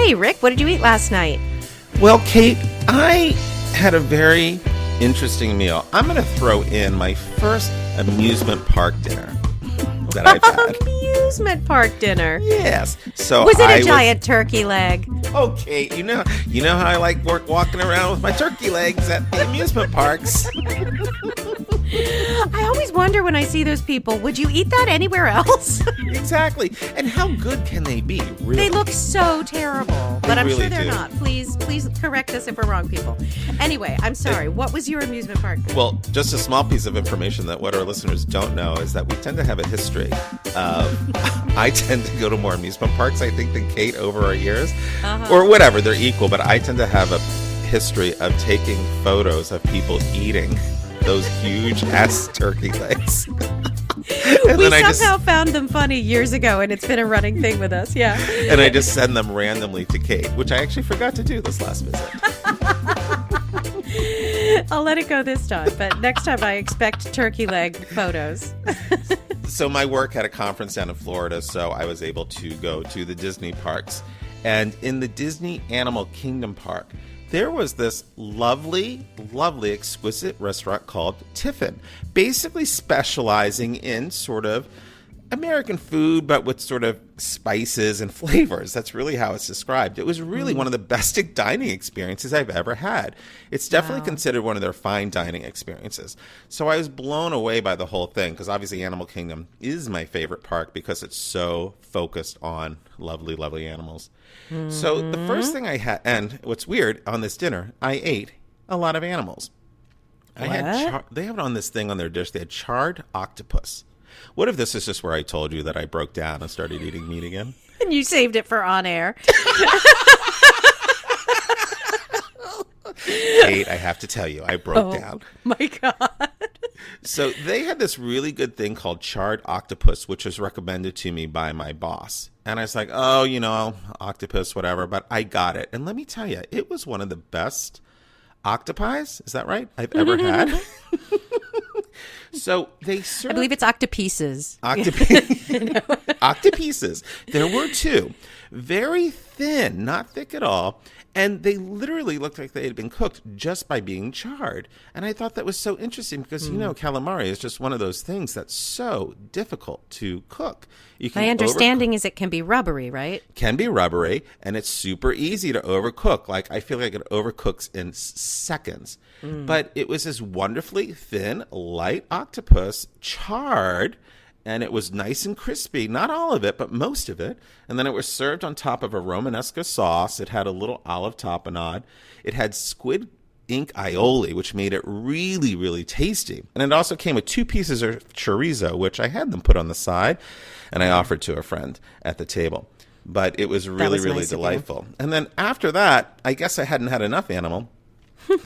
Hey, Rick, what did you eat last night? Well, Kate, I had a very interesting meal. I'm going to throw in my first amusement park dinner that I've had. Amusement park dinner. Yes. So Was it a giant turkey leg? Oh, Kate, you know how I like walking around with my turkey legs at the amusement parks. I always wonder when I see those people, would you eat that anywhere else? Exactly. And how good can they be, really? They look so terrible, but I'm really sure they're do. not. Please correct us if we're wrong, people. Anyway, I'm sorry. What was your amusement park? Well, just a small piece of information that what our listeners don't know is that we tend to have a history of... I tend to go to more amusement parks, I think, than Kate over our years. Or whatever, they're equal, but I tend to have a history of taking photos of people eating those huge-ass turkey legs. We somehow found them funny years ago, and it's been a running thing with us, yeah. And I just send them randomly to Kate, which I actually forgot to do this last visit. I'll let it go this time, but next time I expect turkey leg photos. So my work had a conference down in Florida, so I was able to go to the Disney parks. And in the Disney Animal Kingdom Park, there was this lovely, lovely, exquisite restaurant called Tiffin, basically specializing in sort of American food, but with sort of spices and flavors. That's really how it's described. It was really one of the best dining experiences I've ever had. It's definitely considered one of their fine dining experiences. So I was blown away by the whole thing, because obviously Animal Kingdom is my favorite park because it's so focused on lovely, lovely animals. So the first thing I had, and what's weird, on this dinner, I ate a lot of animals. They have it on this thing on their dish. They had charred octopus. What if this is just where I told you that I broke down and started eating meat again? And you saved it for on air. Kate, I have to tell you, I broke down. My God. So they had this really good thing called charred octopus, which was recommended to me by my boss. And I was like, oh, octopus, whatever. But I got it. And let me tell you, it was one of the best octopi, is that right, I've ever had. So they served... I believe it's octopieces. Octopieces. There were two. Very thin, not thick at all. And they literally looked like they had been cooked just by being charred. And I thought that was so interesting because, calamari is just one of those things that's so difficult to cook. My understanding is it can be rubbery, right? Can be rubbery, and it's super easy to overcook. Like, I feel like it overcooks in seconds. But it was this wonderfully thin, light octopus, charred, and it was nice and crispy. Not all of it, but most of it. And then it was served on top of a Romanesco sauce. It had a little olive tapenade. It had squid ink aioli, which made it really, really tasty. And it also came with 2 pieces of chorizo, which I had them put on the side, and I offered to a friend at the table. But it was really, really nice delightful. And then after that, I guess I hadn't had enough animal.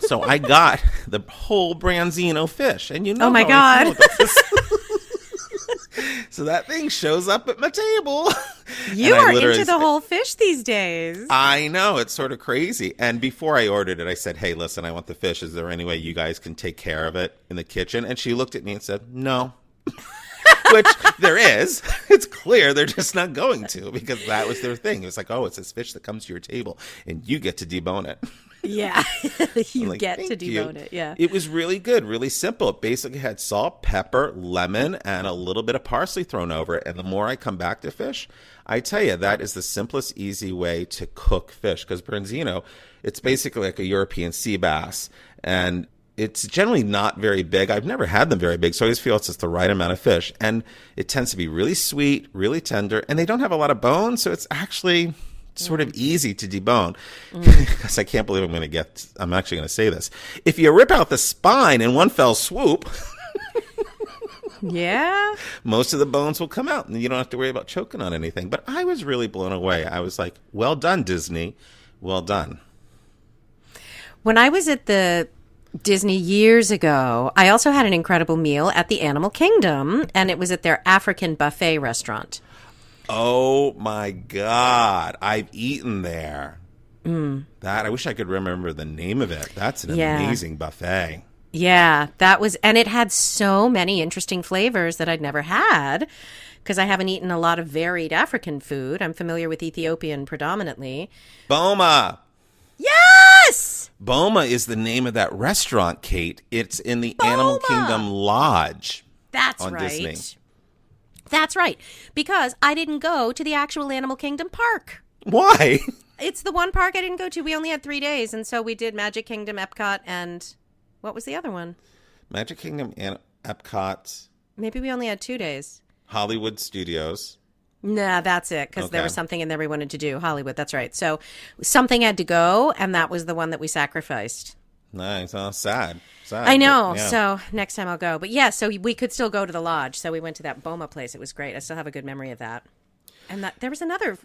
So I got the whole branzino fish. And oh my God. So that thing shows up at my table. You are into the whole fish these days. I know. It's sort of crazy. And before I ordered it, I said, hey, listen, I want the fish. Is there any way you guys can take care of it in the kitchen? And she looked at me and said, no. Which there is. It's clear they're just not going to, because that was their thing. It was like, oh, it's this fish that comes to your table and you get to debone it. Yeah, you like, get to thank you. debone it, yeah. It was really good, really simple. It basically had salt, pepper, lemon, and a little bit of parsley thrown over it. And the more I come back to fish, I tell you, that is the simplest, easy way to cook fish. Because branzino, it's basically like a European sea bass. And it's generally not very big. I've never had them very big, so I always feel it's just the right amount of fish. And it tends to be really sweet, really tender, and they don't have a lot of bones, so it's actually sort of easy to debone. Because I can't believe I'm actually going to say this. If you rip out the spine in one fell swoop, yeah, most of the bones will come out, and you don't have to worry about choking on anything. But I was really blown away. I was like, well done, Disney. Well done. When I was at the Disney years ago, I also had an incredible meal at the Animal Kingdom, and it was at their African buffet restaurant. Oh my God. I've eaten there. That I wish I could remember the name of it. That's an amazing buffet. Yeah, and it had so many interesting flavors that I'd never had because I haven't eaten a lot of varied African food. I'm familiar with Ethiopian predominantly. Boma. Yes! Boma is the name of that restaurant, Kate. It's in the Boma! Animal Kingdom Lodge. That's on right. Disney. That's right. Because I didn't go to the actual Animal Kingdom park. Why? It's the one park I didn't go to. We only had 3 days, and so we did Magic Kingdom, Epcot, and what was the other one? Magic Kingdom and Epcot. Maybe we only had 2 days. Hollywood Studios. Nah, that's it, because there Okay. was something in there we wanted to do. Hollywood, that's right. So something had to go, and that was the one that we sacrificed. Nice. Oh, sad. I know. But, yeah. So next time I'll go. But yeah, so we could still go to the lodge. So we went to that Boma place. It was great. I still have a good memory of that. And there was another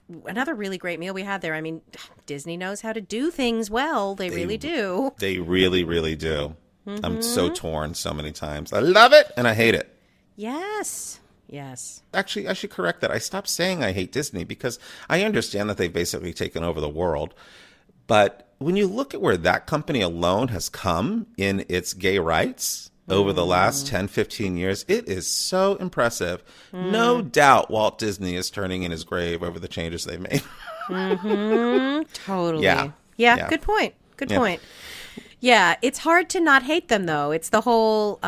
really great meal we had there. I mean, Disney knows how to do things well. They really do. They really, really do. I'm so Mm-hmm. torn so many times. I love it and I hate it. Yes. Yes. Actually, I should correct that. I stopped saying I hate Disney because I understand that they've basically taken over the world. But when you look at where that company alone has come in its gay rights over the last 10, 15 years, it is so impressive. No doubt Walt Disney is turning in his grave over the changes they've made. Totally. Yeah. Yeah. Good point. Good point. Yeah. It's hard to not hate them, though. It's the whole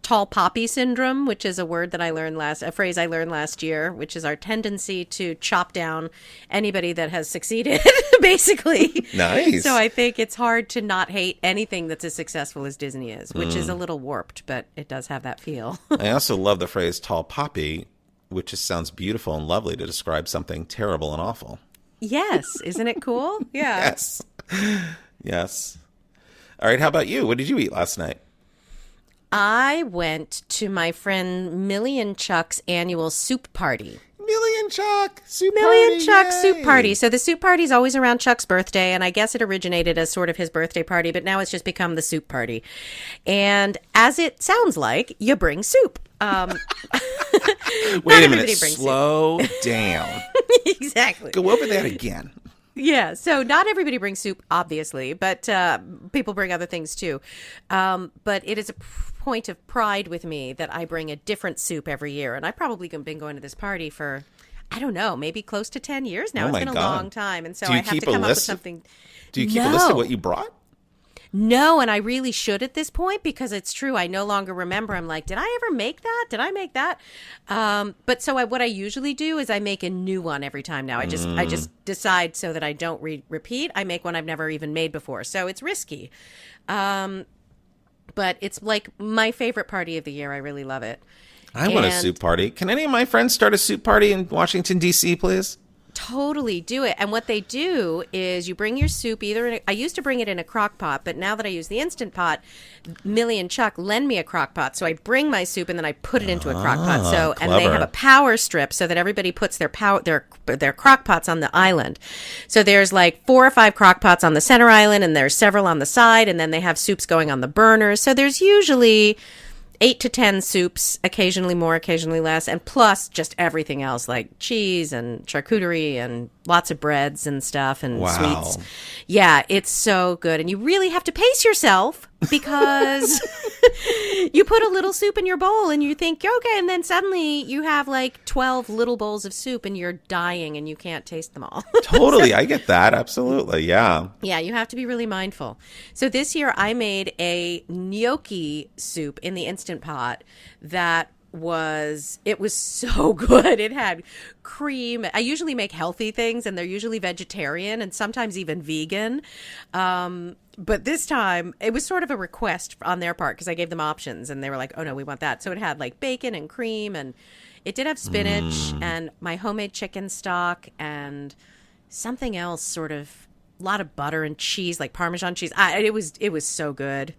tall poppy syndrome, which is a phrase I learned last year, which is our tendency to chop down anybody that has succeeded, basically. Nice. So I think it's hard to not hate anything that's as successful as Disney is, which is a little warped, but it does have that feel. I also love the phrase tall poppy, which just sounds beautiful and lovely to describe something terrible and awful. Yes. Isn't it cool? Yeah. Yes. Yes. All right. How about you? What did you eat last night? I went to my friend Millie and Chuck's annual soup party. Million Chuck soup Soup party. So the soup party is always around Chuck's birthday, and I guess it originated as sort of his birthday party, but now it's just become the soup party. And as it sounds like, you bring soup. Wait a minute. everybody brings Slow down. Exactly. Go over that again. Yeah, so not everybody brings soup, obviously, but people bring other things too. But it is a point of pride with me that I bring a different soup every year. And I've probably been going to this party for, I don't know, maybe close to 10 years now. Oh, It's my been a God. long time. And so Do you I have keep to a come up with list of- something. Do you keep a list of what you brought? No, and I really should at this point because it's true. I no longer remember. I'm like, did I ever make that? Did I make that? But so what I usually do is I make a new one every time now. I just decide so that I don't repeat. I make one I've never even made before. So it's risky. But it's like my favorite party of the year. I really love it. I want a soup party. Can any of my friends start a soup party in Washington, D.C., please? Totally do it. And what they do is you bring your soup I used to bring it in a crock pot, but now that I use the Instant Pot, Millie and Chuck lend me a crock pot. So I bring my soup and then I put it into a crock pot. So and they clever. have a power strip so that everybody puts their crock pots on the island. So there's like 4 or 5 crock pots on the center island and there's several on the side, and then they have soups going on the burners. So there's usually 8 to 10 soups, occasionally more, occasionally less, and plus just everything else like cheese and charcuterie and lots of breads and stuff and Wow. sweets. Yeah, it's so good. And you really have to pace yourself because you put a little soup in your bowl and you think, okay, and then suddenly you have like 12 little bowls of soup and you're dying and you can't taste them all. Totally. I get that. Absolutely. Yeah. Yeah, you have to be really mindful. So this year I made a gnocchi soup in the Instant Pot that was so good. It had cream. I usually make healthy things and they're usually vegetarian and sometimes even vegan. But this time it was sort of a request on their part because I gave them options and they were like, oh no, we want that. So it had like bacon and cream, and it did have spinach and my homemade chicken stock and something else, sort of a lot of butter and cheese, like Parmesan cheese. It was so good.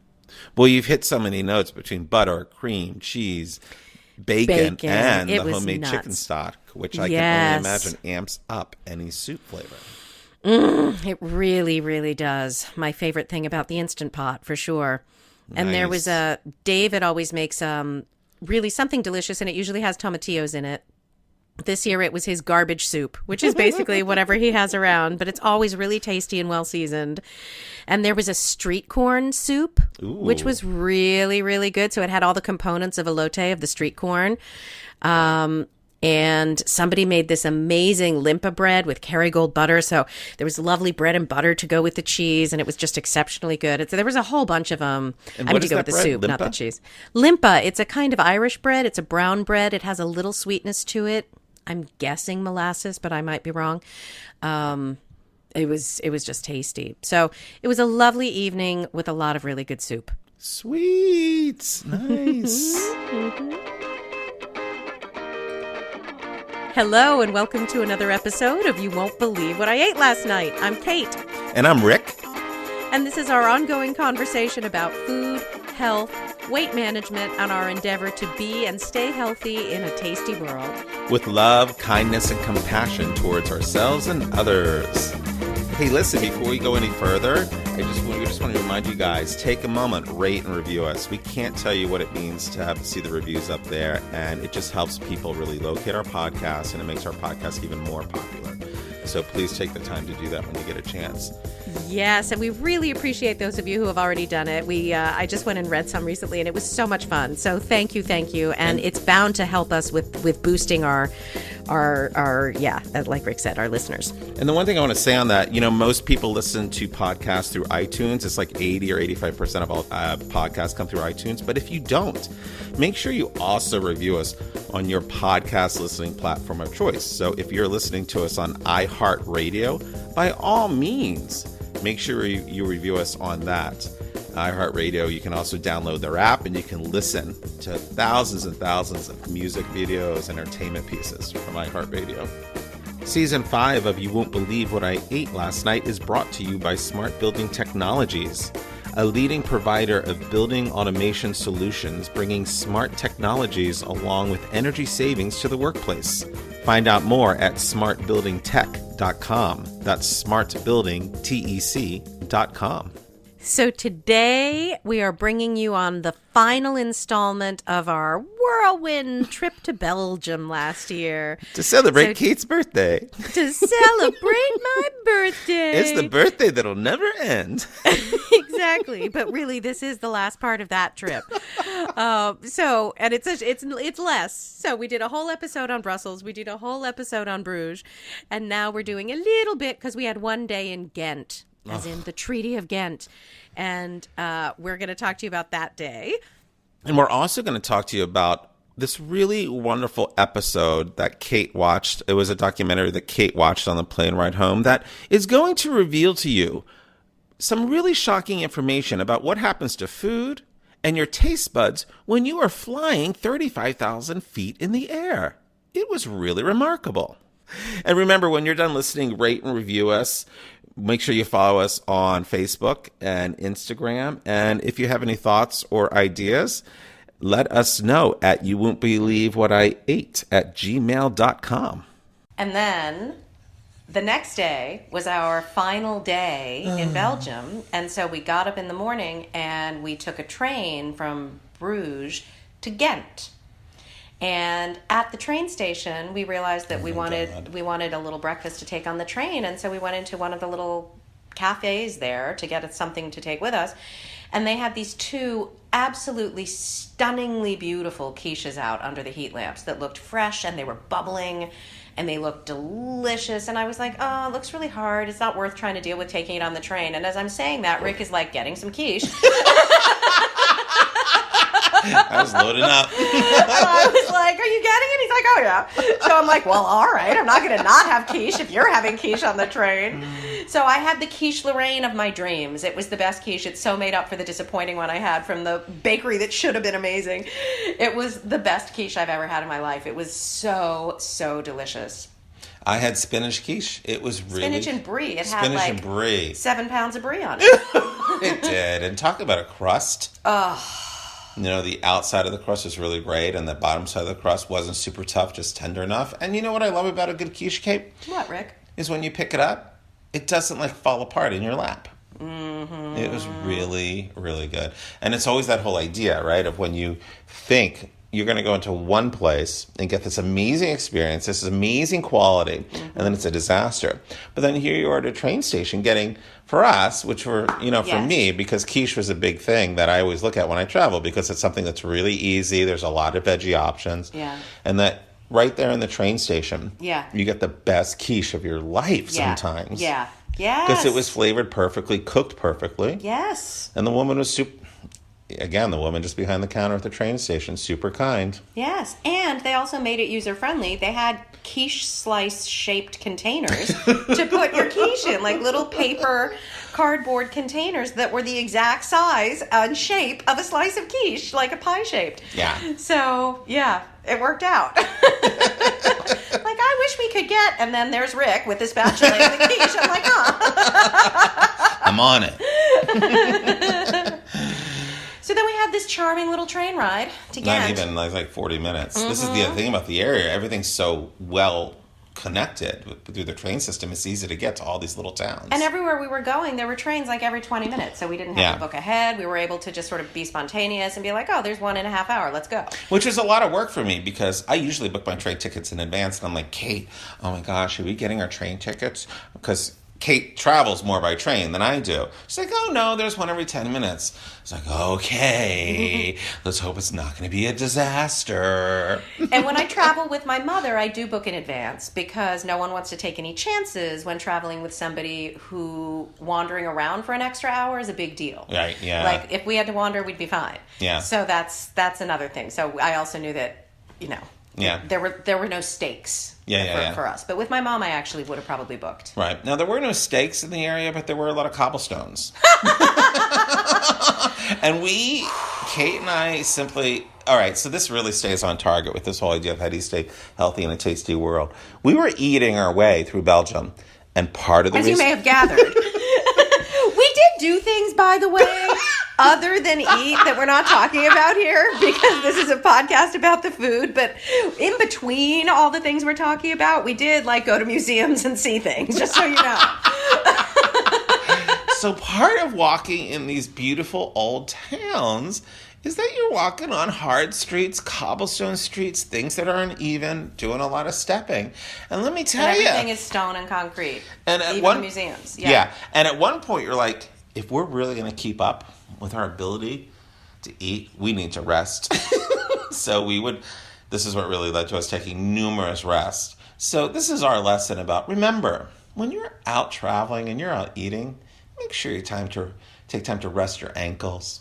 Well, you've hit so many notes between butter, cream, cheese, bacon. And It the was homemade nuts. chicken stock, which I can Yes. only imagine amps up any soup flavor. It really, really does. My favorite thing about the Instant Pot, for sure. And there was David always makes really something delicious, and it usually has tomatillos in it. This year it was his garbage soup, which is basically whatever he has around, but it's always really tasty and well seasoned. And there was a street corn soup, which was really, really good. So it had all the components of elote, of the street corn. And somebody made this amazing limpa bread with Kerrygold butter. So there was lovely bread and butter to go with the cheese, and it was just exceptionally good. There was a whole bunch of them. And I what mean, to is go that with the bread? soup, Limpa? not the cheese. Limpa, it's a kind of Irish bread. It's a brown bread. It has a little sweetness to it. I'm guessing molasses, but I might be wrong. It was just tasty. So it was a lovely evening with a lot of really good soup. Sweet. Nice. Hello, and welcome to another episode of You Won't Believe What I Ate Last Night. I'm Kate. And I'm Rick. And this is our ongoing conversation about food, health, weight management, and our endeavor to be and stay healthy in a tasty world. With love, kindness, and compassion towards ourselves and others. Hey, listen, before we go any further, we just want to remind you guys, take a moment, rate and review us. We can't tell you what it means to see the reviews up there, and it just helps people really locate our podcast, and it makes our podcast even more popular. So please take the time to do that when you get a chance. Yes, and we really appreciate those of you who have already done it. I just went and read some recently, and it was so much fun. So thank you, and it's bound to help us with boosting our like Rick said, our listeners. And the one thing I want to say on that, most people listen to podcasts through iTunes. It's like 80 or 85% of all podcasts come through iTunes. But if you don't, make sure you also review us on your podcast listening platform of choice. So if you're listening to us on iHeartRadio, by all means, make sure you review us on that. iHeartRadio, you can also download their app and you can listen to thousands and thousands of music videos, entertainment pieces from iHeartRadio. Season 5 of You Won't Believe What I Ate Last Night is brought to you by Smart Building Technologies, a leading provider of building automation solutions, bringing smart technologies along with energy savings to the workplace. Find out more at smartbuildingtech.com. That's smartbuildingtech.com. So today we are bringing you on the final installment of our whirlwind trip to Belgium last year. To celebrate Kate's birthday. To celebrate my birthday. It's the birthday that'll never end. Exactly. But really, this is the last part of that trip. And it's less. So we did a whole episode on Brussels. We did a whole episode on Bruges. And now we're doing a little bit because we had one day in Ghent. As in the Treaty of Ghent. And we're going to talk to you about that day. And we're also going to talk to you about this really wonderful episode that Kate watched. It was a documentary that Kate watched on the plane ride home that is going to reveal to you some really shocking information about what happens to food and your taste buds when you are flying 35,000 feet in the air. It was really remarkable. And remember, when you're done listening, rate and review us. Make sure you follow us on Facebook and Instagram. And if you have any thoughts or ideas, let us know at youwon'tbelievewhatIate@gmail.com. And then the next day was our final day in Belgium. And so we got up in the morning and we took a train from Bruges to Ghent. And at the train station, we realized that we wanted a little breakfast to take on the train. And so we went into one of the little cafes there to get something to take with us. And they had these two absolutely stunningly beautiful quiches out under the heat lamps that looked fresh, and they were bubbling and they looked delicious. And I was like, oh, it looks really hard. It's not worth trying to deal with taking it on the train. And as I'm saying that, Rick is like getting some quiche. I was loading up. And I was like, are you getting it? He's like, oh, yeah. So I'm like, well, all right. I'm not going to not have quiche if you're having quiche on the train. So I had the quiche Lorraine of my dreams. It was the best quiche. It so made up for the disappointing one I had from the bakery that should have been amazing. It was the best quiche I've ever had in my life. It was so, so delicious. I had spinach quiche. It was really... Spinach and brie. It had spinach like and brie. 7 pounds of brie on it. It did. And talk about a crust. The outside of the crust was really great, and the bottom side of the crust wasn't super tough, just tender enough. And you know what I love about a good quiche, Kate? What, Rick? Is when you pick it up, it doesn't fall apart in your lap. Mm-hmm. It was really, really good. And it's always that whole idea, right, of when you think you're going to go into one place and get this amazing experience, this amazing quality, and then it's a disaster. But then here you are at a train station getting, for us, which were, for me, because quiche was a big thing that I always look at when I travel, because it's something that's really easy. There's a lot of veggie options. Yeah. And that right there in the train station, you get the best quiche of your life sometimes. Yeah. Yes. Because it was flavored perfectly, cooked perfectly. Yes. And the woman was Again, the woman just behind the counter at the train station, super kind. Yes, and they also made it user-friendly. They had quiche slice-shaped containers to put your quiche in, like little paper cardboard containers that were the exact size and shape of a slice of quiche, like a pie shaped. Yeah. So, yeah, it worked out. Like, I wish we could get, and then there's Rick with the spatula and the quiche. I'm like, I'm on it. So then we had this charming little train ride to Ghent. Not even, like 40 minutes. This is the other thing about the area. Everything's so well connected through the train system. It's easy to get to all these little towns. And everywhere we were going, there were trains like every 20 minutes. So we didn't have to book ahead. We were able to just sort of be spontaneous and be like, oh, there's 1.5 hours. Let's go. Which is a lot of work for me, because I usually book my train tickets in advance. And I'm like, Kate, oh my gosh, are we getting our train tickets? Because Kate travels more by train than I do. She's like, oh no, there's one every 10 minutes. It's like, okay, let's hope it's not going to be a disaster. And when I travel with my mother, I do book in advance, because no one wants to take any chances when traveling with somebody who wandering around for an extra hour is a big deal. Right, yeah. Like, if we had to wander, we'd be fine. Yeah. So that's another thing. So I also knew that, there were no stakes for us. But with my mom, I actually would have probably booked. Right. Now, there were no stakes in the area, but there were a lot of cobblestones. And Kate and I simply... All right, so this really stays on target with this whole idea of how do you stay healthy in a tasty world. We were eating our way through Belgium, and part of the reason... As you may have gathered. We did do things, by the way, other than eat, that we're not talking about here, because this is a podcast about the food. But in between all the things we're talking about, we did go to museums and see things, just so you know. So part of walking in these beautiful old towns is that you're walking on hard streets, cobblestone streets, things that aren't even, doing a lot of stepping. And let me tell you... Everything is stone and concrete, and at even the museums. Yeah. And at one point you're like, if we're really going to keep up with our ability to eat, we need to rest. So this is what really led to us taking numerous rests. So this is our lesson about, remember, when you're out traveling and you're out eating, make sure you take time to rest your ankles.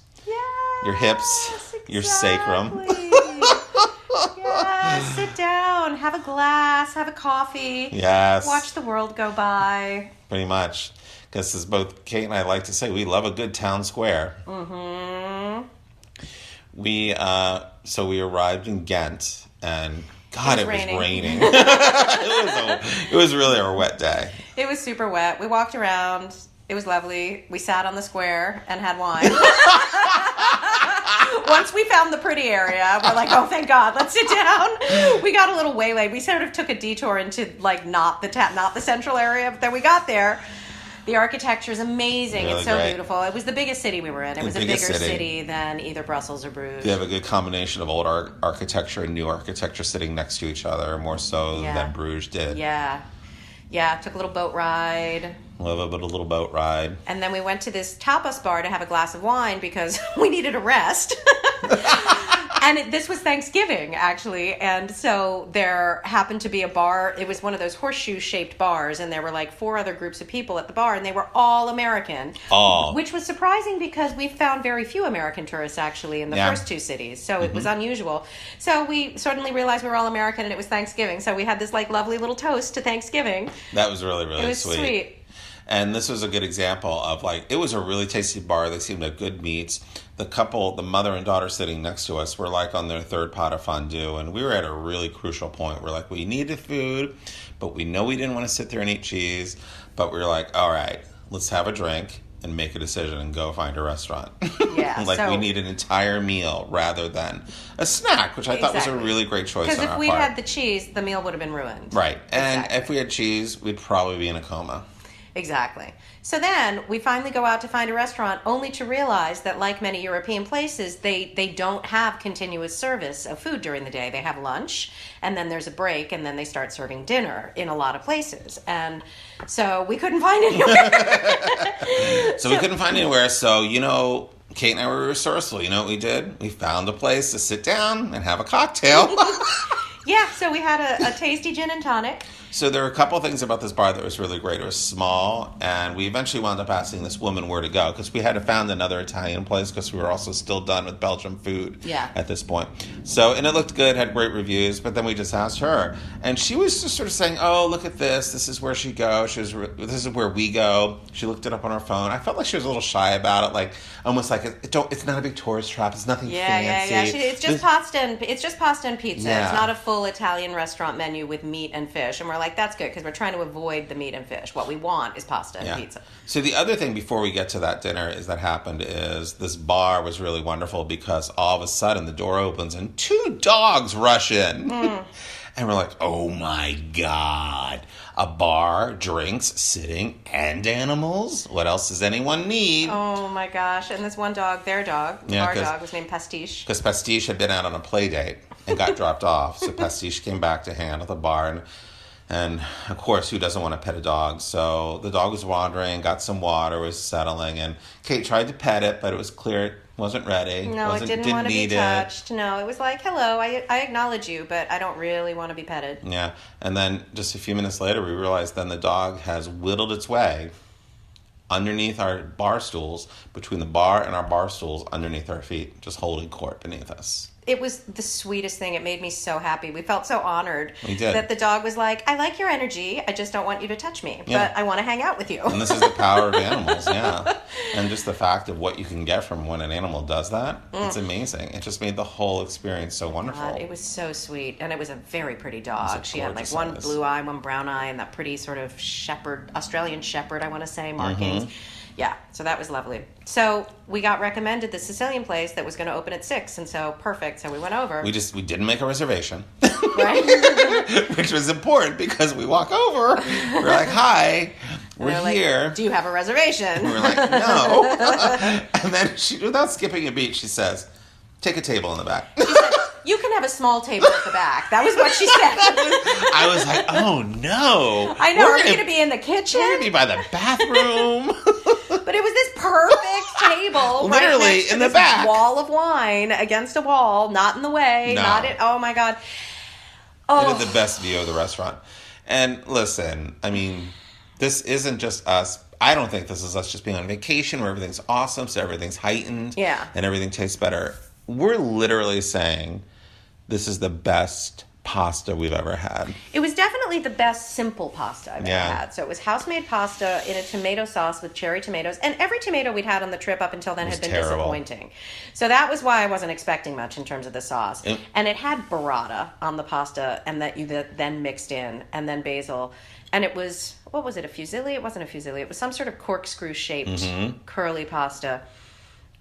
Your hips, exactly. Your sacrum. Yes, sit down, have a glass, have a coffee. Yes. Watch the world go by. Pretty much. Because as both Kate and I like to say, we love a good town square. Mm-hmm. We arrived in Ghent, and God, it was raining. It was really a wet day. It was super wet. We walked around. It was lovely. We sat on the square and had wine. Once we found the pretty area, we're like, oh, thank God, let's sit down. We got a little waylaid. We sort of took a detour into, not the central area, but then we got there. The architecture is amazing. Really it's so great. Beautiful. It was the biggest city we were in. It was a bigger city than either Brussels or Bruges. They have a good combination of old architecture and new architecture sitting next to each other, more so than Bruges did. Yeah. Yeah, took a little boat ride. Love a little boat ride. And then we went to this tapas bar to have a glass of wine because we needed a rest. And this was Thanksgiving, actually. And so there happened to be a bar. It was one of those horseshoe-shaped bars, and there were 4 other groups of people at the bar, and they were all American. Oh. Which was surprising because we found very few American tourists, actually, in the first 2 cities. So it was unusual. So we suddenly realized we were all American, and it was Thanksgiving. So we had this lovely little toast to Thanksgiving. That was really, really sweet. It was sweet. And this was a good example of it was a really tasty bar. They seemed to have good meats. The couple, the mother and daughter sitting next to us, were on their 3rd pot of fondue. And we were at a really crucial point. We're we needed food, but we know we didn't want to sit there and eat cheese. But we were all right, let's have a drink and make a decision and go find a restaurant. Yeah. We need an entire meal rather than a snack, which I thought was a really great choice on our part. Because if we'd had the cheese, the meal would have been ruined. Right. And if we had cheese, we'd probably be in a coma. Exactly. So then we finally go out to find a restaurant, only to realize that, like many European places, they don't have continuous service of food during the day. They have lunch, and then there's a break, and then they start serving dinner in a lot of places. And so we couldn't find anywhere. So we couldn't find anywhere. So, Kate and I were resourceful. You know what we did? We found a place to sit down and have a cocktail. Yeah, so we had a tasty gin and tonic. So there were a couple of things about this bar that was really great. It was small, and we eventually wound up asking this woman where to go, because we had found another Italian place, because we were also still done with Belgian food at this point. So, and it looked good, had great reviews, but then we just asked her. And she was just sort of saying, oh, look at this. This is where she goes. This is where we go. She looked it up on her phone. I felt like she was a little shy about it, like almost like it's not a big tourist trap. It's nothing fancy. Yeah. It's just pasta and pizza. Yeah. It's not a full Italian restaurant menu with meat and fish. And we're like, that's good, because we're trying to avoid the meat and fish. What we want is pasta and pizza. So the other thing before we get to that dinner is this bar was really wonderful, because all of a sudden the door opens and 2 dogs rush in. And we're like, oh my God. A bar, drinks, sitting, and animals? What else does anyone need? Oh my gosh. And this one dog, their dog, our dog, was named Pastiche. Because Pastiche had been out on a play date and got dropped off. So Pastiche came back to handle the bar. And of course, who doesn't want to pet a dog? So the dog was wandering, got some water, was settling. And Kate tried to pet it, but it was clear it wasn't ready. No, it didn't want to be touched. No, it was like, hello, I acknowledge you, but I don't really want to be petted. Yeah. And then just a few minutes later, we realized then the dog has whittled its way underneath our bar stools, between the bar and our bar stools, underneath our feet, just holding court beneath us. It was the sweetest thing. It made me so happy. We felt so honored that the dog was like, I like your energy. I just don't want you to touch me, but I want to hang out with you. And this is the power of animals, And just the fact of what you can get from when an animal does that, it's amazing. It just made the whole experience so wonderful. God, it was so sweet. And it was a very pretty dog. She had like one blue eye, one brown eye, and that pretty sort of Australian shepherd, I want to say, markings. Mm-hmm. Yeah, so that was lovely. So we got recommended the Sicilian place that was going to open at 6, and so perfect. So we went over. We didn't make a reservation, right? Which was important, because we walk over. We're like, "Hi, we're here. Do you have a reservation?" And we're like, "No." And then without skipping a beat, she says, "Take a table in the back." She said, "You can have a small table at the back." That was what she said. I was like, "Oh no!" I know. Are we going to be in the kitchen? We're going to be by the bathroom. But it was this perfect table, literally right next to in the this back, wall of wine against a wall, not in the way, not it. Oh my God! It had the best view of the restaurant. And listen, I mean, this isn't just us. I don't think this is us just being on vacation where everything's awesome, so everything's heightened, and everything tastes better. We're literally saying this is the best pasta we've ever had. It was definitely the best simple pasta I've ever had. So it was house-made pasta in a tomato sauce with cherry tomatoes, and every tomato we'd had on the trip up until then had been disappointing. So that was why I wasn't expecting much in terms of the sauce. And it had burrata on the pasta, and that you then mixed in, and then basil. And it was, what was it, a fusilli? It wasn't a fusilli. It was some sort of corkscrew-shaped curly pasta.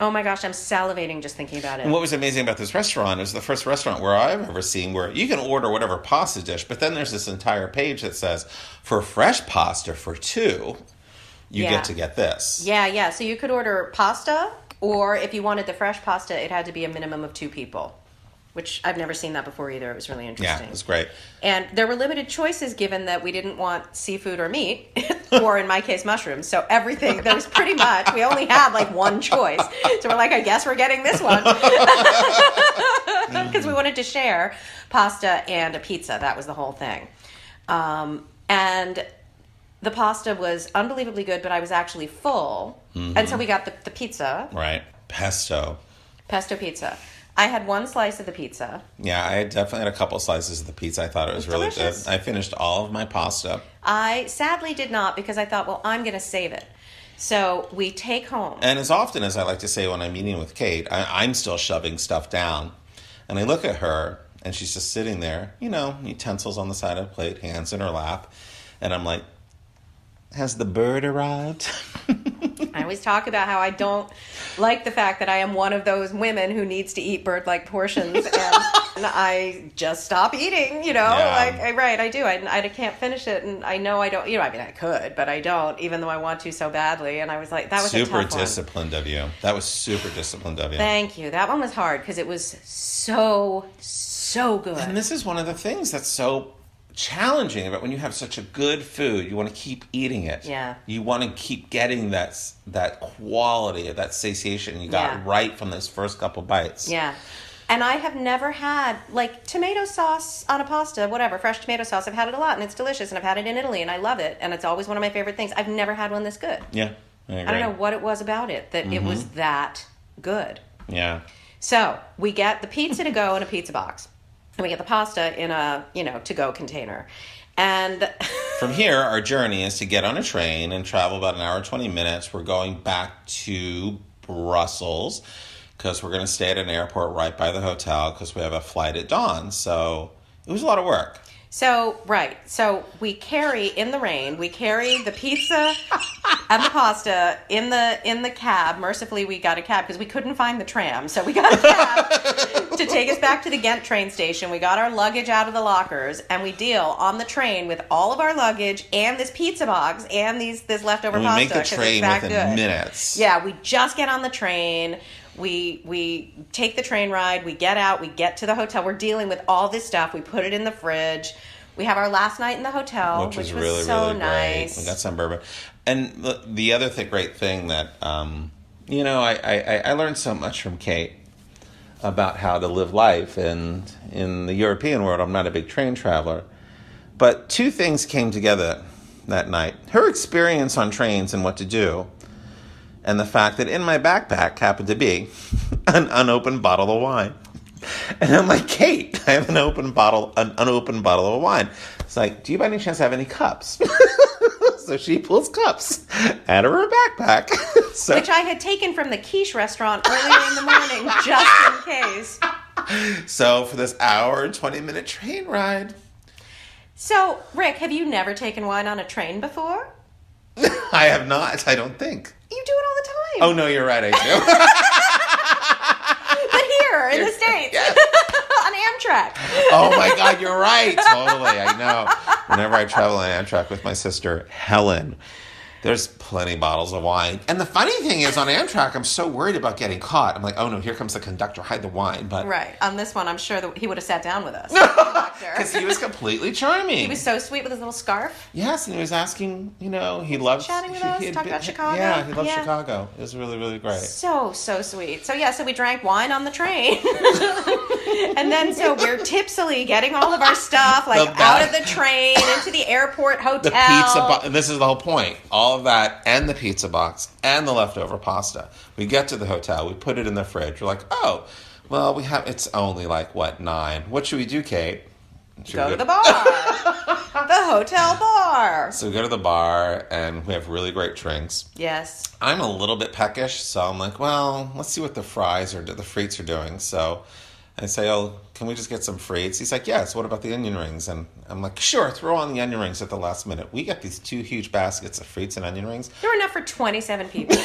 Oh my gosh, I'm salivating just thinking about it. And what was amazing about this restaurant is the first restaurant where I've ever seen where you can order whatever pasta dish, but then there's this entire page that says, for fresh pasta for 2, you get to get this. Yeah. So you could order pasta, or if you wanted the fresh pasta, it had to be a minimum of 2 people, which I've never seen that before either. It was really interesting. Yeah, it was great. And there were limited choices given that we didn't want seafood or meat, or in my case, mushrooms. So everything, there was pretty much, we only had like one choice. So we're like, I guess we're getting this one. Because we wanted to share pasta and a pizza. That was the whole thing. And the pasta was unbelievably good, but I was actually full. Mm-hmm. And so we got the pizza. Right. Pesto pizza. I had 1 slice of the pizza. Yeah, I definitely had a couple slices of the pizza. I thought it was really delicious. Good. I finished all of my pasta. I sadly did not, because I thought, well, I'm going to save it. So we take home. And as often as I like to say when I'm eating with Kate, I'm still shoving stuff down. And I look at her, and she's just sitting there, utensils on the side of the plate, hands in her lap. And I'm like, has the bird arrived? I always talk about how I don't like the fact that I am one of those women who needs to eat bird-like portions. And then I just stop eating, I do. I can't finish it, and I know I don't, I mean, I could, but I don't, even though I want to so badly, and I was like, that was a tough one. Super disciplined of you. That was super disciplined of you. Thank you. That one was hard, because it was so good. And this is one of the things that's so challenging about when you have such a good food. You want to keep eating it. Yeah. You want to keep getting that quality, that satiation you got right from those first couple bites. Yeah. And I have never had, like, tomato sauce on a pasta, whatever, fresh tomato sauce. I've had it a lot, and it's delicious, and I've had it in Italy, and I love it, and it's always one of my favorite things. I've never had one this good. Yeah, I agree. I don't know what it was about it, that it was that good. Yeah. So, we get the pizza to go in a pizza box. And we get the pasta in a, to-go container. And from here, our journey is to get on a train and travel about an hour and 20 minutes. We're going back to Brussels because we're going to stay at an airport right by the hotel because we have a flight at dawn. So it was a lot of work. So, right. So we carry, in the rain, the pizza and the pasta in the cab. Mercifully, we got a cab because we couldn't find the tram. So we got a cab to take us back to the Ghent train station. We got our luggage out of the lockers, and we deal on the train with all of our luggage and this pizza box and this leftover pasta. We make the train within minutes. Yeah, we just get on the train. We take the train ride, we get out, we get to the hotel. We're dealing with all this stuff. We put it in the fridge. We have our last night in the hotel, which was really, so really nice. Great. We got some bourbon. And the other great thing that, I learned so much from Kate about how to live life. And in the European world, I'm not a big train traveler. But two things came together that night. Her experience on trains and what to do, and the fact that in my backpack happened to be an unopened bottle of wine. And I'm like, Kate, I have an unopened bottle of wine. It's like, do you by any chance have any cups? So she pulls cups out of her backpack. Which I had taken from the quiche restaurant earlier in the morning, just in case. So for this hour and 20-minute train ride. So, Rick, have you never taken wine on a train before? I have not, I don't think. You do it all the time. Oh, no, you're right, I do. But here, in the States. Yes. On Amtrak. Oh, my God, you're right. Totally, I know. Whenever I travel on Amtrak with my sister, Helen, there's plenty of bottles of wine. And the funny thing is, on Amtrak, I'm so worried about getting caught. I'm like, oh, no, here comes the conductor. Hide the wine. But right. On this one, I'm sure that he would have sat down with us. Because he was completely charming. He was so sweet with his little scarf. Yes, and he was asking, he loved... Chatting with us, talking about Chicago. Yeah, he loved Chicago. It was really, really great. So sweet. So we drank wine on the train. And then so we're tipsily getting all of our stuff, out of the train, into the airport hotel. The pizza and this is the whole point. All of that, and the pizza box, and the leftover pasta. We get to the hotel, we put it in the fridge. We're like, oh, well, it's only 9. What should we do, Kate? Go to the bar. The hotel bar. So we go to the bar, and we have really great drinks. Yes. I'm a little bit peckish, so I'm like, well, let's see what the frites are doing. So I say, oh, can we just get some frites? He's like, yes, what about the onion rings? And I'm like, sure, throw on the onion rings at the last minute. We got these 2 huge baskets of frites and onion rings. There were enough for 27 people.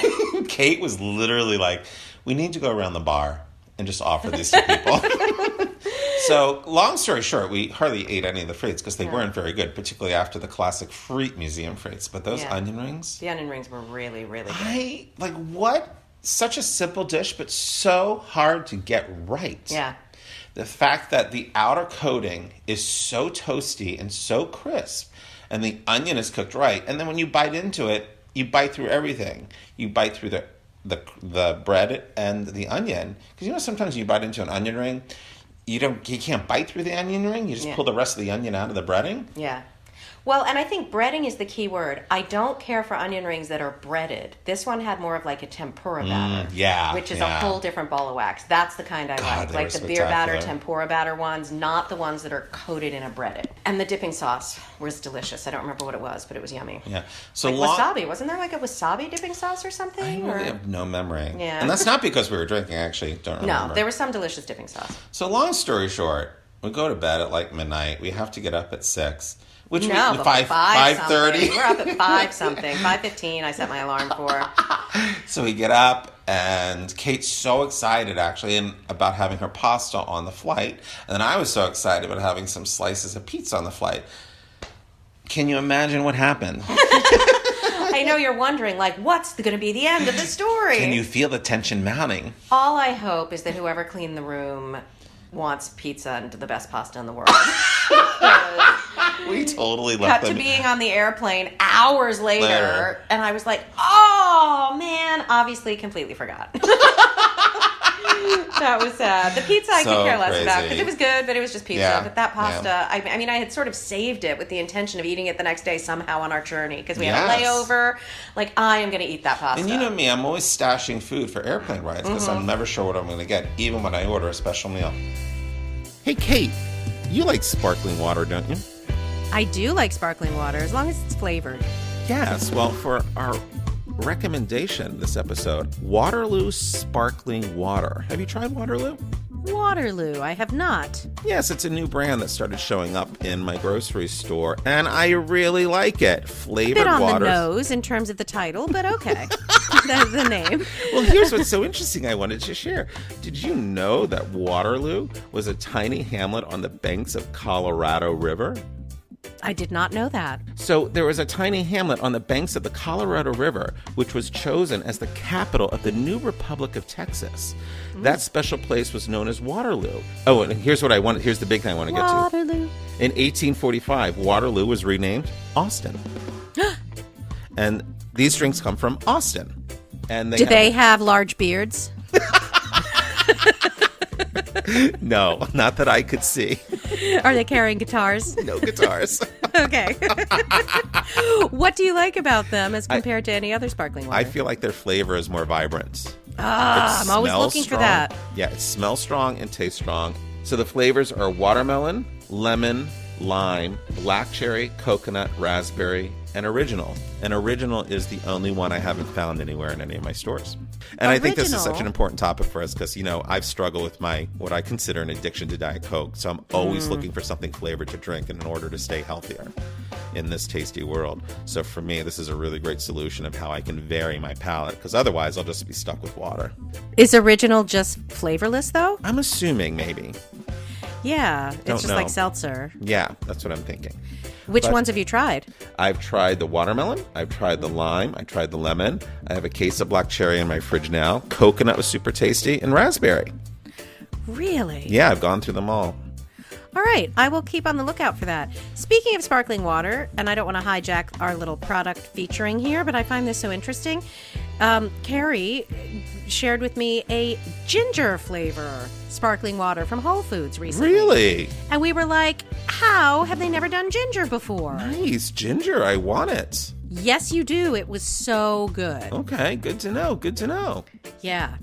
Kate was literally like, we need to go around the bar and just offer these to people. So, long story short, we hardly ate any of the frites because they weren't very good, particularly after the classic Frite Museum frites. But those onion rings... The onion rings were really, really good. What? Such a simple dish, but so hard to get right. Yeah. The fact that the outer coating is so toasty and so crisp, and the onion is cooked right, and then when you bite into it, you bite through everything. You bite through the bread and the onion, because sometimes you bite into an onion ring, you can't bite through the onion ring. You just pull the rest of the onion out of the breading. Yeah. Well, and I think breading is the key word. I don't care for onion rings that are breaded. This one had more of a tempura batter. Which is a whole different ball of wax. That's the kind I like. The beer batter, tempura batter ones, not the ones that are coated in a breaded. And the dipping sauce was delicious. I don't remember what it was, but it was yummy. Yeah. So wasabi. Wasn't there a wasabi dipping sauce or something? I really have no memory. Yeah. And that's not because we were drinking. I actually don't remember. No, there was some delicious dipping sauce. So long story short, we go to bed at midnight. We have to get up at 6. Which no, 5:30. We're up at 5 something. 5:15 I set my alarm for. So we get up And Kate's so excited, actually, and about having her pasta on the flight. And then I was so excited about having some slices of pizza on the flight. Can you imagine what happened? I know you're wondering, like, what's going to be the end of the story? Can you feel the tension mounting? All I hope is that whoever cleaned the room wants pizza and the best pasta in the world. We totally left Cut to being on the airplane hours later, and I was like, oh, man, obviously completely forgot. That was sad. The pizza I could care less about, because it was good, but it was just pizza. Yeah, but that pasta, I mean, I had sort of saved it with the intention of eating it the next day somehow on our journey, because we had a layover. Like, I am going to eat that pasta. And you know me, I'm always stashing food for airplane rides, because I'm never sure what I'm going to get, even when I order a special meal. Hey, Kate, you like sparkling water, don't you? I do like sparkling water, as long as it's flavored. Yes, well, for our recommendation this episode, Waterloo Sparkling Water. Have you tried Waterloo? Waterloo, I have not. Yes, it's a new brand that started showing up in my grocery store, and I really like it. Flavored bit on waters. The nose in terms of the title, but okay. That's the name. Well, here's what's so interesting I wanted to share. Did you know that Waterloo was a tiny hamlet on the banks of Colorado River? I did not know that. So there was a tiny hamlet on the banks of the Colorado River, which was chosen as the capital of the new Republic of Texas. That special place was known as Waterloo. Oh, and here's what I wanted. Here's the big thing I want to get to. Waterloo. In 1845, Waterloo was renamed Austin. And these drinks come from Austin. And Do they have large beards? No, not that I could see. Are they carrying guitars? No guitars. Okay. What do you like about them as compared to any other sparkling water? I feel like their flavor is more vibrant. I'm always looking for that. Yeah, it smells strong and tastes strong. So the flavors are watermelon, lemon, lime, black cherry, coconut, raspberry, and original. And original is the only one I haven't found anywhere in any of my stores. And I think this is such an important topic for us because, you know, I've struggled with what I consider an addiction to Diet Coke. So I'm always looking for something flavored to drink in order to stay healthier in this tasty world. So for me, this is a really great solution of how I can vary my palate, because otherwise I'll just be stuck with water. Is original just flavorless, though? I'm assuming maybe. Yeah, it's just like seltzer. Yeah, that's what I'm thinking. Which ones have you tried? I've tried the watermelon. I've tried the lime. I tried the lemon. I have a case of black cherry in my fridge now. Coconut was super tasty, and raspberry. Really? Yeah, I've gone through them all. All right, I will keep on the lookout for that. Speaking of sparkling water, and I don't want to hijack our little product featuring here, but I find this so interesting. Carrie shared with me a ginger flavor sparkling water from Whole Foods recently. Really? And we were like, how have they never done ginger before? Nice. Ginger, I want it. Yes, you do. It was so good. Okay, good to know. Good to know. Yeah.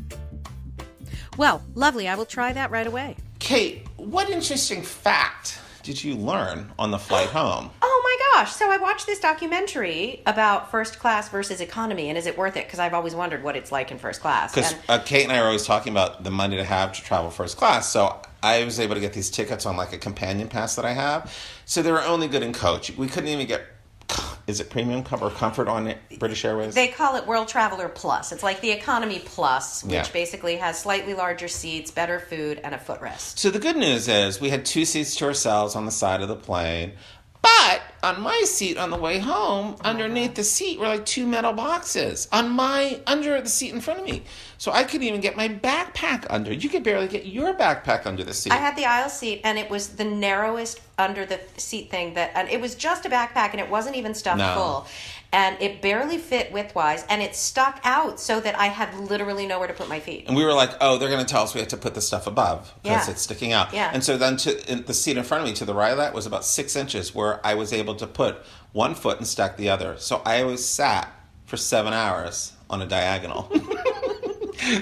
Well, lovely. I will try that right away. Kate, what interesting fact did you learn on the flight home? Oh my gosh. So I watched this documentary about first class versus economy, and is it worth it? Because I've always wondered what it's like in first class. Because Kate and I are always talking about the money to have to travel first class. So I was able to get these tickets on like a companion pass that I have. So they were only good in coach. We couldn't even get, is it premium or comfort on British Airways? They call it World Traveler Plus. It's like the Economy Plus, which basically has slightly larger seats, better food, and a footrest. So the good news is we had 2 seats to ourselves on the side of the plane. But on my seat on the way home, underneath the seat were like 2 metal boxes under the seat in front of me. So I couldn't even get my backpack under. You could barely get your backpack under the seat. I had the aisle seat, and it was the narrowest under the seat thing and it was just a backpack, and it wasn't even stuffed full. And it barely fit widthwise, and it stuck out so that I had literally nowhere to put my feet. And we were like, oh, they're going to tell us we have to put the stuff above because it's sticking out. Yeah. And so then the seat in front of me, to the right of that, was about 6 inches where I was able to put one foot and stack the other. So I always sat for 7 hours on a diagonal.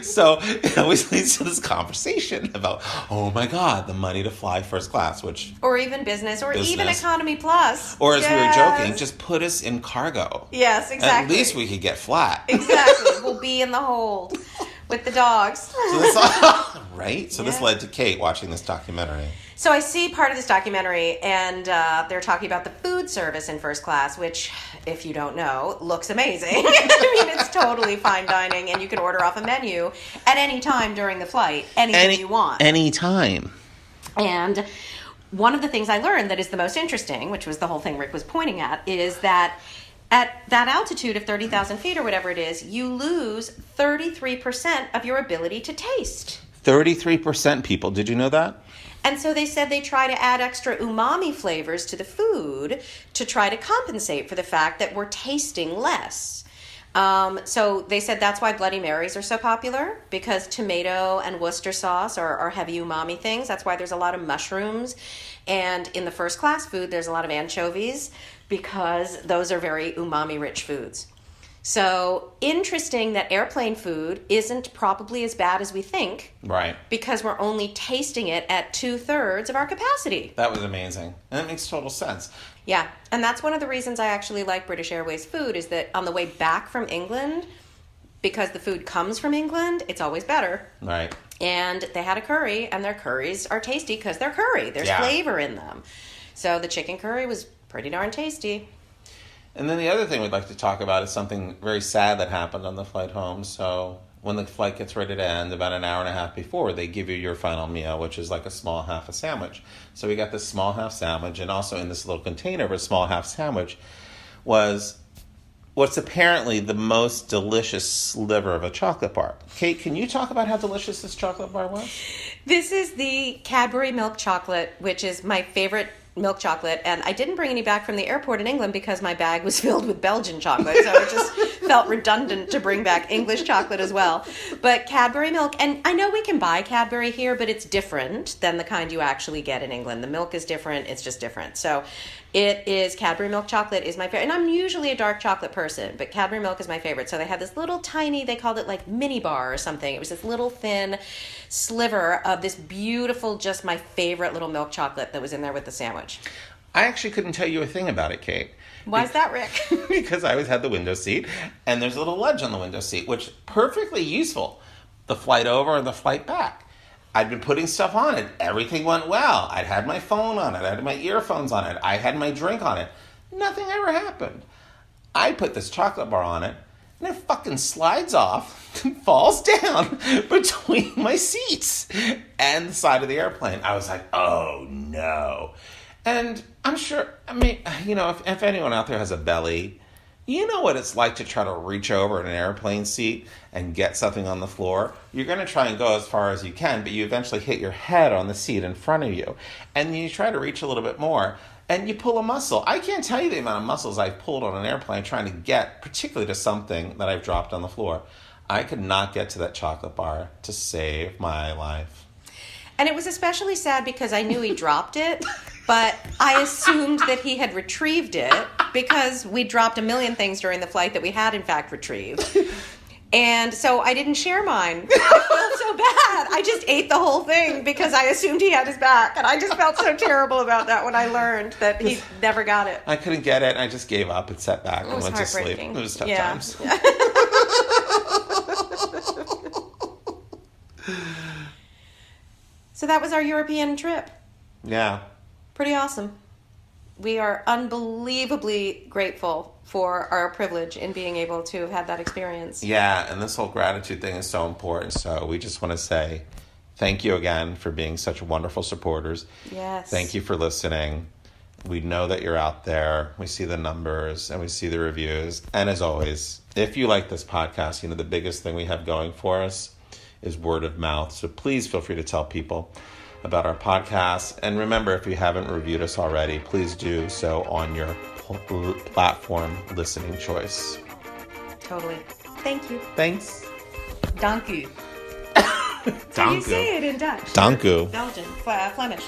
So it always leads to this conversation about, oh my God, the money to fly first class, or even business, even Economy Plus. Or as we were joking, just put us in cargo. Yes, exactly. At least we could get flat. Exactly. We'll be in the hold with the dogs. So this, right? So this led to Kate watching this documentary. So I see part of this documentary, and they're talking about the food service in first class, which, if you don't know, looks amazing. I mean, it's totally fine dining, and you can order off a menu at any time during the flight, anything you want. Any time. And one of the things I learned that is the most interesting, which was the whole thing Rick was pointing at, is that at that altitude of 30,000 feet or whatever it is, you lose 33% of your ability to taste. 33%, people. Did you know that? And so they said they try to add extra umami flavors to the food to try to compensate for the fact that we're tasting less. So they said that's why Bloody Marys are so popular, because tomato and Worcester sauce are heavy umami things. That's why there's a lot of mushrooms. And in the first class food, there's a lot of anchovies, because those are very umami-rich foods. So interesting that airplane food isn't probably as bad as we think. Right. Because we're only tasting it at 2/3 of our capacity. That was amazing. And it makes total sense. Yeah. And that's one of the reasons I actually like British Airways food, is that on the way back from England, because the food comes from England, it's always better. Right. And they had a curry, and their curries are tasty because they're curry. There's flavor in them. So the chicken curry was pretty darn tasty. And then the other thing we'd like to talk about is something very sad that happened on the flight home. So when the flight gets ready to end, about an hour and a half before, they give you your final meal, which is like a small half a sandwich. So we got this small half sandwich, and also in this little container of a small half sandwich was what's apparently the most delicious sliver of a chocolate bar. Kate, can you talk about how delicious this chocolate bar was? This is the Cadbury milk chocolate, which is my favorite milk chocolate, and I didn't bring any back from the airport in England because my bag was filled with Belgian chocolate, so it just felt redundant to bring back English chocolate as well. But Cadbury milk, and I know we can buy Cadbury here, but it's different than the kind you actually get in England. The milk is different, it's just different. So it is, Cadbury milk chocolate is my favorite, and I'm usually a dark chocolate person, but Cadbury milk is my favorite. So they had this little tiny, they called it like mini bar or something. It was this little thin sliver of this beautiful, just my favorite little milk chocolate that was in there with the sandwich. I actually couldn't tell you a thing about it, Kate. Why is that, Rick? Because I always had the window seat, and there's a little ledge on the window seat, which perfectly useful. The flight over and the flight back. I'd been putting stuff on it. Everything went well. I'd had my phone on it. I had my earphones on it. I had my drink on it. Nothing ever happened. I put this chocolate bar on it, and it fucking slides off and falls down between my seats and the side of the airplane. I was like, oh no. And I'm sure, I mean, you know, if anyone out there has a belly, you know what it's like to try to reach over in an airplane seat and get something on the floor. You're going to try and go as far as you can, but you eventually hit your head on the seat in front of you. And you try to reach a little bit more, and you pull a muscle. I can't tell you the amount of muscles I've pulled on an airplane trying to get, particularly to something that I've dropped on the floor. I could not get to that chocolate bar to save my life. And it was especially sad because I knew he dropped it, but I assumed that he had retrieved it because we dropped a million things during the flight that we had, in fact, retrieved. And so I didn't share mine. I felt so bad. I just ate the whole thing because I assumed he had his back. And I just felt so terrible about that when I learned that he never got it. I couldn't get it, and I just gave up and sat back and went to sleep. It was tough times. Yeah. So that was our European trip. Yeah. Pretty awesome. We are unbelievably grateful for our privilege in being able to have had that experience. Yeah, and this whole gratitude thing is so important. So we just want to say thank you again for being such wonderful supporters. Yes. Thank you for listening. We know that you're out there. We see the numbers and we see the reviews. And as always, if you like this podcast, you know, the biggest thing we have going for us is word of mouth. So please feel free to tell people about our podcast. And remember, if you haven't reviewed us already, please do so on your platform listening choice. Totally. Thank you. Thanks. Dank u. Dank you say it in Dutch. Dank u. Belgian. Flemish.